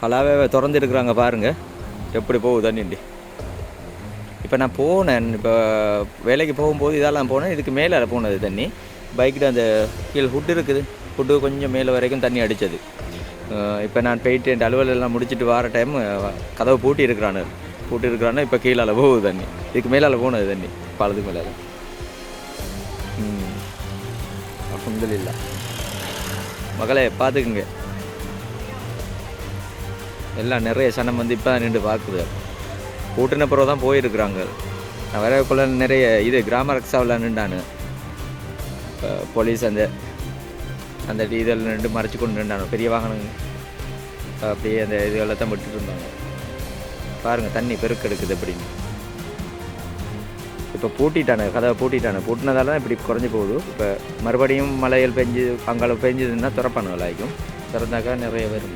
கலாவே திறந்துருக்குறாங்க பாருங்கள் எப்படி போகுது தண்ணிண்டி. இப்போ நான் போனேன், இப்போ வேலைக்கு போகும்போது இதெல்லாம் போனேன், இதுக்கு மேலே போனது தண்ணி. பைக்கில் அந்த கீழே ஹுட்டு இருக்குது, ஹுட்டு கொஞ்சம் மேலே வரைக்கும் தண்ணி அடித்தது. இப்போ நான் போயிட்டு என் அலுவலெல்லாம் முடிச்சுட்டு வர டைம் கதவை பூட்டி இருக்கிறான்னு இப்போ கீழே போகுது தண்ணி. இதுக்கு மேலே போனது தண்ணி பாலத்துக்கு மேலே. அல்ஹம்துலில்லாஹ். மகளே பார்த்துக்குங்க, எல்லாம் நிறைய சனம் வந்து இப்போ நின்று பார்க்குது. கூட்டின பிறகு தான் போயிருக்கிறாங்க. நான் வரக்குள்ள நிறைய இது கிராம ரக்ஷாவில் நின்றானு போலீஸ் அந்த இதில் நின்று மறைச்சி கொண்டு நின்றானு. பெரிய வாகனம் அப்படியே அந்த இதுகளில் தான் விட்டுட்டு இருந்தாங்க. பாருங்கள் தண்ணி பெருக்கெடுக்குது அப்படின்னு. இப்போ கதவை பூட்டினதால தான் இப்படி குறைஞ்சி போகுது. இப்போ மறுபடியும் மழைகள் பெஞ்சு அங்கே பெஞ்சதுன்னா திறப்பானுகள் ஆகிக்கும். திறந்தாக்கா நிறைய பேர்